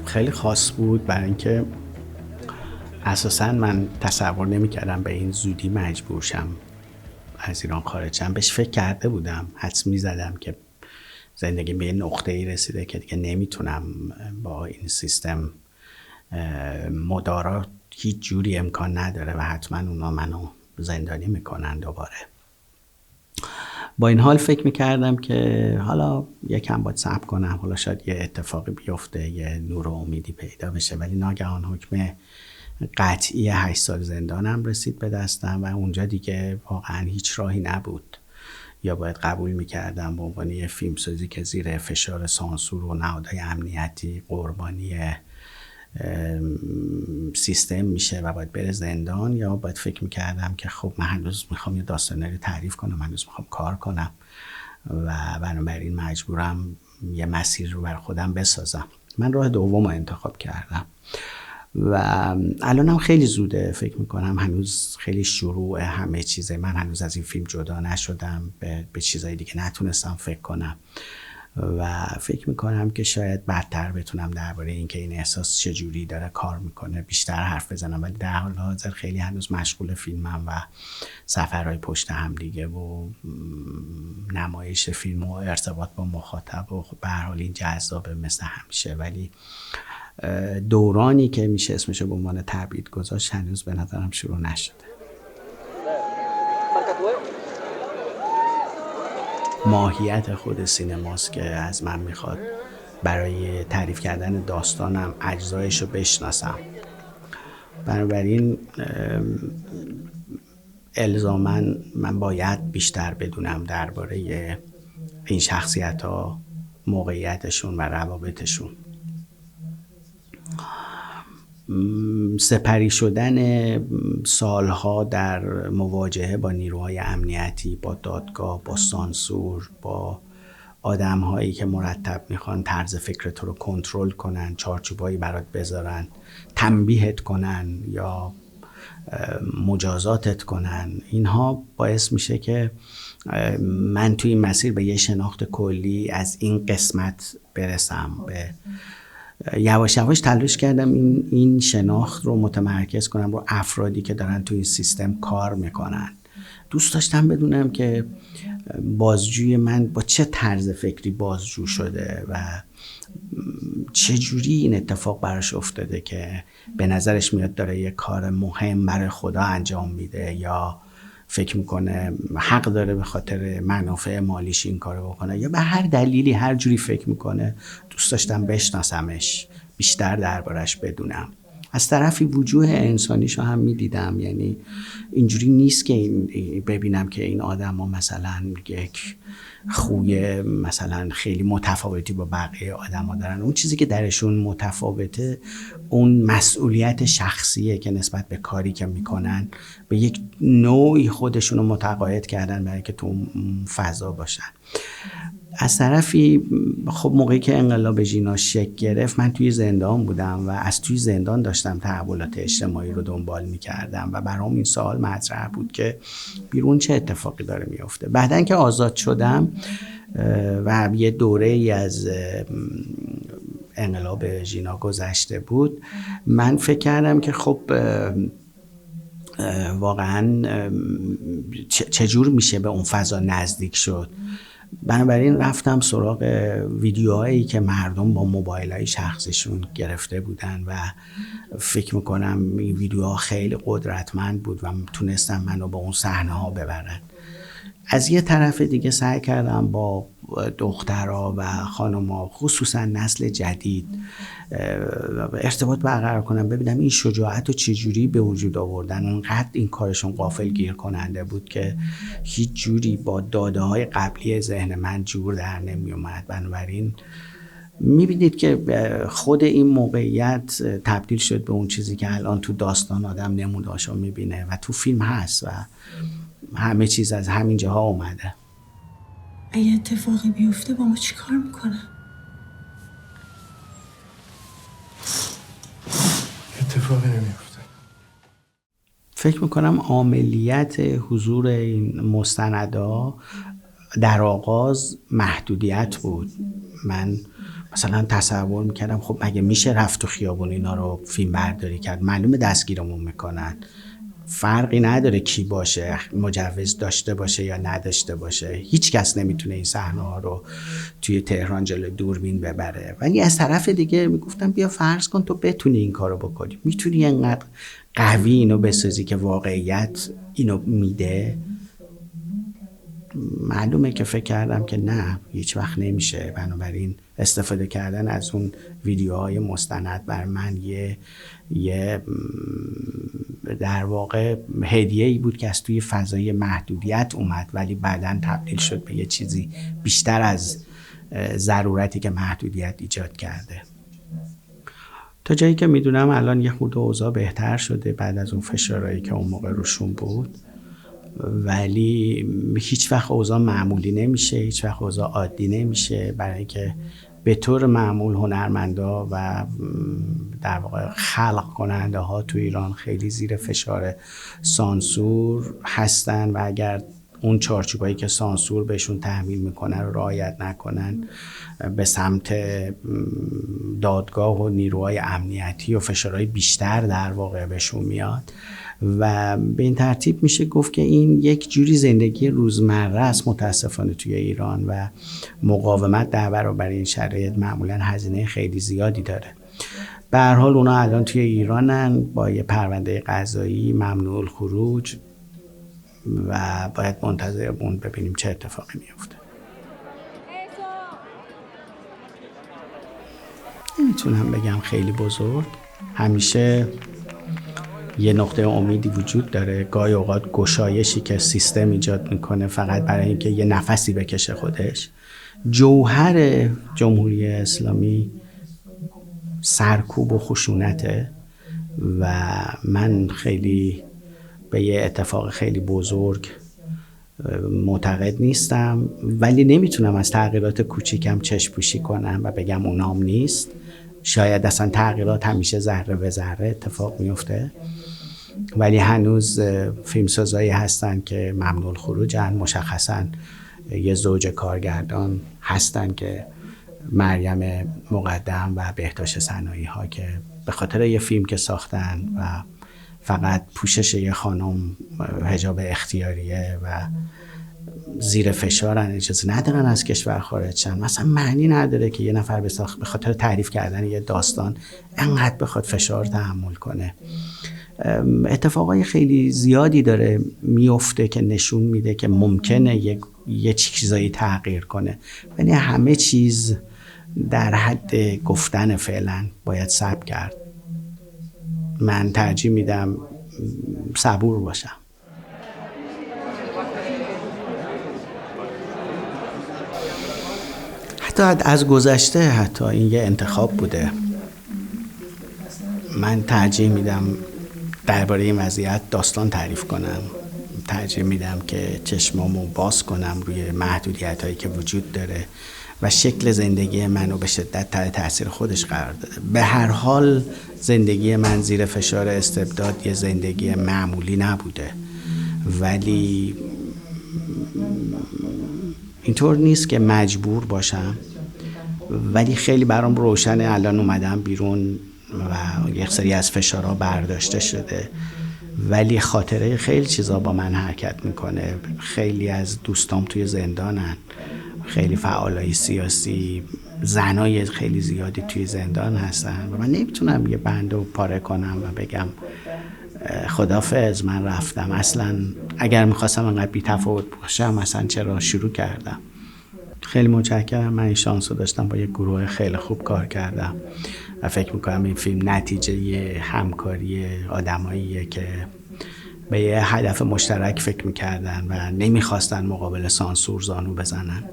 خیلی خاص بود برای اینکه اساساً من تصور نمی‌کردم به این زودی مجبور شم از ایران خارج شم. بهش فکر کرده بودم، حدس می‌زدم که زندگی به یه نقطه‌ای رسیده که دیگه نمیتونم با این سیستم مدارا هیچ جوری امکان نداره و حتما اونا منو زندانی میکنن دوباره. با این حال فکر میکردم که حالا یکم باید صبر کنم، حالا شاید یه اتفاقی بیفته، یه نور و امیدی پیدا بشه. ولی ناگهان حکم قطعی 8 سال زندانم رسید به دستم و اونجا دیگه واقعا هیچ راهی نبود. یا باید قبول میکردم به عنوان یه فیلمسازی که زیر فشار سانسور و نهادهای امنیتی قربانی سیستم میشه و باید بره زندان، یا باید فکر میکردم که خب من هنوز میخوام یه داستانری تعریف کنم، هنوز میخوام کار کنم و بنابراین مجبورم یه مسیر رو بر خودم بسازم. من راه دوم رو انتخاب کردم و الانم خیلی زوده، فکر میکنم هنوز خیلی شروع همه چیزه. من هنوز از این فیلم جدا نشدم، به چیزای دیگه نتونستم فکر کنم و فکر میکنم که شاید بعدتر بتونم درباره این که این احساس چجوری داره کار میکنه بیشتر حرف بزنم. ولی در حال حاضر خیلی هنوز مشغول فیلمم و سفرهای پشت هم دیگه و نمایش فیلم و ارتباط با مخاطب و به هر حال این جذابه مثل همیشه. ولی دورانی که میشه اسمشو به عنوان تبعید گذاشت هنوز به نظرم شروع نشده. ماهیت خود سینماست که از من میخواد برای تعریف کردن داستانم اجزایش رو بشناسم. بنابراین الزاماً من باید بیشتر بدونم درباره این شخصیت‌ها، موقعیتشون و روابطشون. سپری شدن سالها در مواجهه با نیروهای امنیتی، با دادگاه، با سانسور، با آدم‌هایی که مرتب میخوان طرز فکرت رو کنترل کنن، چارچوبایی برات بذارن، تنبیهت کنن یا مجازاتت کنن، اینها باعث میشه که من توی این مسیر به یه شناخت کلی از این قسمت برسم. به یواش یواش تلاش کردم این شناخت رو متمرکز کنم رو افرادی که دارن توی این سیستم کار میکنن. دوست داشتم بدونم که بازجوی من با چه طرز فکری بازجو شده و چه جوری این اتفاق براش افتاده که به نظرش میاد داره یه کار مهم برای خدا انجام میده، یا فکر میکنه حق داره به خاطر منافع مالیش این کارو بکنه، یا به هر دلیلی هر جوری فکر میکنه. دوست داشتم بشناسمش، بیشتر دربارش بدونم. از طرفی وجوه انسانیشو هم میدیدم، یعنی اینجوری نیست که ببینم که این آدم ها مثلا یک خوی مثلا خیلی متفاوتی با بقیه آدم ها دارن. اون چیزی که درشون متفاوته اون مسئولیت شخصیه که نسبت به کاری که میکنن به یک نوعی خودشون رو متقاعد کردن برای که تو فضا باشن. از طرفی خب موقعی که انقلاب ژینا شکل گرفت من توی زندان بودم و از توی زندان داشتم تحولات اجتماعی رو دنبال میکردم و برام این سوال مطرح بود که بیرون چه اتفاقی داره میفته. بعدن که آزاد شدم و یه دوره ای از انقلاب ژینا گذشته بود، من فکر کردم که خب واقعا چجور میشه به اون فضا نزدیک شد. بنابراین رفتم سراغ ویدیوهایی که مردم با موبایل‌های شخصیشون گرفته بودن و فکر میکنم این ویدیوها خیلی قدرتمند بود و تونستم منو به اون صحنه‌ها ببرن. از یه طرف دیگه سعی کردم با دخترها و خانم‌ها خصوصا نسل جدید ارتباط برقرار کنم، ببینم این شجاعت رو چجوری به وجود آوردن. اونقدر این کارشون غافلگیر کننده بود که هیچ جوری با داده‌های قبلی ذهن من جور در نمی اومد. بنابراین میبینید که خود این موقعیت تبدیل شد به اون چیزی که الان تو داستان آدم نموداشو میبینه و تو فیلم هست و همه چیز از همین جاها اومده. اگه اتفاقی بیفته با ما چی کار میکنن؟ اتفاقی نمیفته. فکر میکنم عملیات حضور این مستندا در آغاز محدودیت بود. من مثلا تصور میکردم خب مگه میشه رفت تو خیابون اینا رو فیلم برداری کرد؟ معلومه دستگیرمون میکنن، فرقی نداره کی باشه، مجوز داشته باشه یا نداشته باشه، هیچ کس نمیتونه این صحنه ها رو توی تهران جلوی دوربین ببره. ولی از طرف دیگه میگفتم بیا فرض کن تو بتونی این کارو بکنی، میتونی انقدر قوی اینو بسازی که واقعیت اینو میده. معلومه که فکر کردم که نه، هیچ وقت نمیشه. بنابراین استفاده کردن از اون ویدیوهای مستند بر من یه در واقع هدیه‌ای بود که از توی فضای محدودیت اومد، ولی بعداً تبدیل شد به یه چیزی بیشتر از ضرورتی که محدودیت ایجاد کرده. تا جایی که میدونم الان یه خورده اوضاع بهتر شده بعد از اون فشارهایی که اون موقع روشون بود، ولی هیچ وقت اوضاع معمولی نمیشه، هیچ وقت اوضاع عادی نمیشه، برای اینکه به طور معمول هنرمندا و در واقع خلق کننده ها تو ایران خیلی زیر فشار سانسور هستن و اگر اون چارچوبایی که سانسور بهشون تحمیل میکنه رو رعایت نکنن، به سمت دادگاه و نیروهای امنیتی و فشارهای بیشتر در واقع بهشون میاد و به این ترتیب میشه گفت که این یک جوری زندگی روزمره است متاسفانه توی ایران و مقاومت در برابر این شرایط معمولا هزینه خیلی زیادی داره. به هر حال اونا الان توی ایرانن با یه پرونده قضایی ممنوع الخروج و باید منتظر اون ببینیم چه اتفاقی میفته. نمیتونم بگم خیلی بزرگ، همیشه یه نقطه امیدی وجود داره، گاهی اوقات گشایشی که سیستم ایجاد میکنه فقط برای اینکه یه نفسی بکشه خودش. جوهر جمهوری اسلامی سرکوب و خشونته و من خیلی به یه اتفاق خیلی بزرگ معتقد نیستم، ولی نمیتونم از تغییرات کوچیکم چشم پوشی کنم و بگم اونام نیست. شاید اصلا تغییرات همیشه ذره به ذره اتفاق میفته، ولی هنوز فیلمسازایی هستن که ممنوع الخروجن. مشخصا یه زوج کارگردان هستن که مریم مقدم و بهداشت صنایعی ها که به خاطر یه فیلم که ساختن و فقط پوشش یه خانم حجاب اختیاریه و زیر فشارن، اجازه ندارن از کشور خارج شن. مثلا معنی نداره که یه نفر به خاطر تعریف کردن یه داستان انقدر بخواد فشار تحمل کنه. اتفاقای خیلی زیادی داره میفته که نشون میده که ممکنه یه چیزایی تغییر کنه، ولی همه چیز در حد گفتن فعلا باید صبر کرد. من ترجیح میدم صبور باشم. حتی از گذشته، حتی این یه انتخاب بوده. من ترجیح میدم درباره این وضعیت داستان تعریف کنم، ترجیح میدم که چشمامو باز کنم روی محدودیت هایی که وجود داره و شکل زندگی منو به شدت تحت تاثیر خودش قرار داده. به هر حال زندگی من زیر فشار استبداد یه زندگی معمولی نبوده، ولی اینطور نیست که مجبور باشم، ولی خیلی برام روشنه الان اومدم بیرون و یک سری از فشارها برداشته شده، ولی خاطره خیلی چیزا با من حرکت میکنه. خیلی از دوستام توی زندانن، خیلی فعالای سیاسی، زنای خیلی زیادی توی زندان هستن و من نمیتونم یه بندو پاره کنم و بگم خدافظ من رفتم. اصلا اگر میخواستم انقدر بی تفاوت باشم اصلا چرا شروع کردم. خیلی متشکرم. من این شانس رو داشتم با یه گروه خیلی خوب کار کردم و فکر میکنم این فیلم نتیجه یه همکاری آدماییه که به یه هدف مشترک فکر میکردن و نمیخواستن مقابل سانسور زانو بزنن.